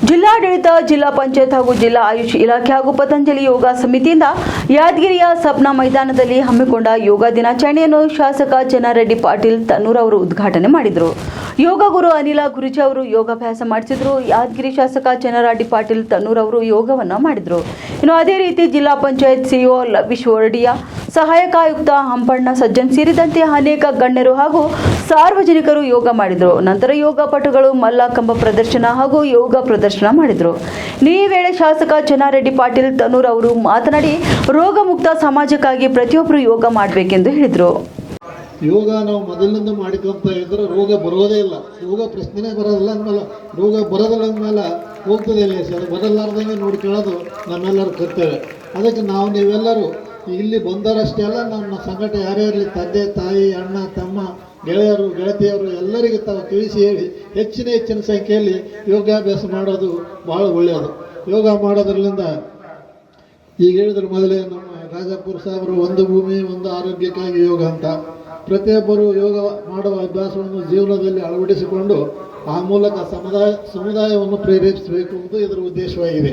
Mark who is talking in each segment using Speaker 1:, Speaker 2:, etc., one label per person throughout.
Speaker 1: ಜಿಲ್ಲಾಡಳಿತ, ಜಿಲ್ಲಾ ಪಂಚಾಯತ್ ಹಾಗೂ ಜಿಲ್ಲಾ ಆಯುಷ್ ಇಲಾಖೆ ಹಾಗೂ ಪತಂಜಲಿ ಯೋಗ ಸಮಿತಿಯಿಂದ ಯಾದಗಿರಿಯ ಸಪ್ನಾ ಮೈದಾನದಲ್ಲಿ ಹಮ್ಮಿಕೊಂಡ ಯೋಗ ದಿನಾಚರಣೆಯನ್ನು ಶಾಸಕ ಚೆನ್ನಾರೆಡ್ಡಿ ಪಾಟೀಲ್ ತನ್ನೂರ್ ಅವರು ಉದ್ಘಾಟನೆ ಮಾಡಿದರು. ಯೋಗ ಗುರು ಅನಿಲ ಗುರುಜಿ ಅವರು ಯೋಗಾಭ್ಯಾಸ ಮಾಡಿಸಿದ್ರು. ಯಾದಗಿರಿ ಶಾಸಕ ಚೆನ್ನಾರೆಡ್ಡಿ ಪಾಟೀಲ್ ತನ್ನೂರ್ ಅವರು ಯೋಗವನ್ನು ಮಾಡಿದರು. ಇನ್ನು ಅದೇ ರೀತಿ ಜಿಲ್ಲಾ ಪಂಚಾಯತ್ ಸಿಇಒ ವಿಶ್ವವರ್ಡಿಯ, ಸಹಾಯಕ ಆಯುಕ್ತ ಹಂಪಣ್ಣ ಸಜ್ಜನ್ ಸೇರಿದಂತೆ ಅನೇಕ ಗಣ್ಯರು ಹಾಗೂ ಸಾರ್ವಜನಿಕರು ಯೋಗ ಮಾಡಿದರು. ನಂತರ ಯೋಗ ಪಟುಗಳು ಮಲ್ಲಕಂಬ ಪ್ರದರ್ಶನ ಹಾಗೂ ಯೋಗ ಪ್ರದರ್ಶನ ಮಾಡಿದರು. ಈ ವೇಳೆ ಶಾಸಕ ಚೆನ್ನಾರೆಡ್ಡಿ ಪಾಟೀಲ್ ತನ್ನೂರ್ ಅವರು ಮಾತನಾಡಿ, ರೋಗ ಮುಕ್ತ ಸಮಾಜಕ್ಕಾಗಿ ಪ್ರತಿಯೊಬ್ಬರು ಯೋಗ ಮಾಡಬೇಕೆಂದು ಹೇಳಿದರು.
Speaker 2: ಯೋಗ ನಾವು ಮೊದಲಿನಿಂದ ಮಾಡಿಕೊಂತ ಇದ್ರೆ ರೋಗ ಬರೋದೇ ಇಲ್ಲ. ಯೋಗ ಪ್ರಶ್ನೆ ಬರೋದಿಲ್ಲ ಅಂದಮೇಲೆ ರೋಗ ಬರೋದಿಲ್ಲ ಅಂದಮೇಲೆ ಹೋಗ್ತದೆ ಇಲ್ಲ ಸರ್, ಬರಲಾರ್ದಂಗೆ ನೋಡ್ಕೊಳ್ಳೋದು ನಮ್ಮೆಲ್ಲರ ಕರ್ತವ್ಯ. ಅದಕ್ಕೆ ನಾವು ನೀವೆಲ್ಲರೂ ಇಲ್ಲಿ ಬಂದವರಷ್ಟೇ ಅಲ್ಲ, ನಮ್ಮ ಸಂಘಟ ಯಾರೇ ಇರಲಿ, ತಂದೆ ತಾಯಿ ಅಣ್ಣ ತಮ್ಮ ಗೆಳೆಯರು ಗೆಳತಿಯರು ಎಲ್ಲರಿಗೆ ತಾವು ತಿಳಿಸಿ ಹೇಳಿ ಹೆಚ್ಚಿನ ಸಂಖ್ಯೆಯಲ್ಲಿ ಯೋಗಾಭ್ಯಾಸ ಮಾಡೋದು ಭಾಳ ಒಳ್ಳೆಯದು. ಯೋಗ ಮಾಡೋದ್ರಲ್ಲಿಂದ ಈಗ ಹೇಳಿದ್ರು ಮೊದಲೇ ನಮ್ಮ ರಾಜಪುರ ಸಾಹೇಬರು, ಒಂದು ಭೂಮಿ ಒಂದು ಆರೋಗ್ಯಕ್ಕಾಗಿ ಯೋಗ ಅಂತ. ಪ್ರತಿಯೊಬ್ಬರು ಯೋಗ ಮಾಡುವ ಅಭ್ಯಾಸವನ್ನು ಜೀವನದಲ್ಲಿ ಅಳವಡಿಸಿಕೊಂಡು ಆ ಮೂಲಕ ಸಮುದಾಯವನ್ನು ಪ್ರೇರೇಪಿಸಬೇಕು ಎಂಬುದು ಇದರ ಉದ್ದೇಶವಾಗಿದೆ.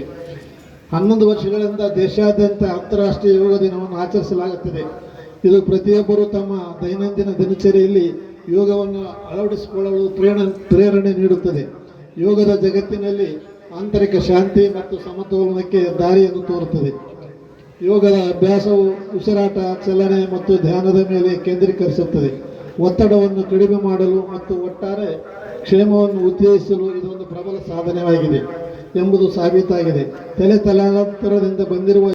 Speaker 2: 11 ವರ್ಷಗಳಿಂದ ದೇಶಾದ್ಯಂತ ಅಂತಾರಾಷ್ಟ್ರೀಯ ಯೋಗ ದಿನವನ್ನು ಆಚರಿಸಲಾಗುತ್ತದೆ. ಇದು ಪ್ರತಿಯೊಬ್ಬರು ತಮ್ಮ ದೈನಂದಿನ ದಿನಚರಿಯಲ್ಲಿ ಯೋಗವನ್ನು ಅಳವಡಿಸಿಕೊಳ್ಳಲು ಪ್ರೇರಣೆ ನೀಡುತ್ತದೆ. ಯೋಗದ ಜಗತ್ತಿನಲ್ಲಿ ಆಂತರಿಕ ಶಾಂತಿ ಮತ್ತು ಸಮತೋಲನಕ್ಕೆ ದಾರಿಯನ್ನು ತೋರುತ್ತದೆ. ಯೋಗದ ಅಭ್ಯಾಸವು ಉಸಿರಾಟ, ಚಲನೆ ಮತ್ತು ಧ್ಯಾನದ ಮೇಲೆ ಕೇಂದ್ರೀಕರಿಸುತ್ತದೆ. ಒತ್ತಡವನ್ನು ಕಡಿಮೆ ಮಾಡಲು ಮತ್ತು ಒಟ್ಟಾರೆ ಕ್ಷೇಮವನ್ನು ಉತ್ತೇಜಿಸಲು ಇದೊಂದು ಪ್ರಬಲ ಸಾಧನವಾಗಿದೆ ಎಂಬುದು ಸಾಬೀತಾಗಿದೆ. ತಲೆತಲಾಂತರದಿಂದ ಬಂದಿರುವ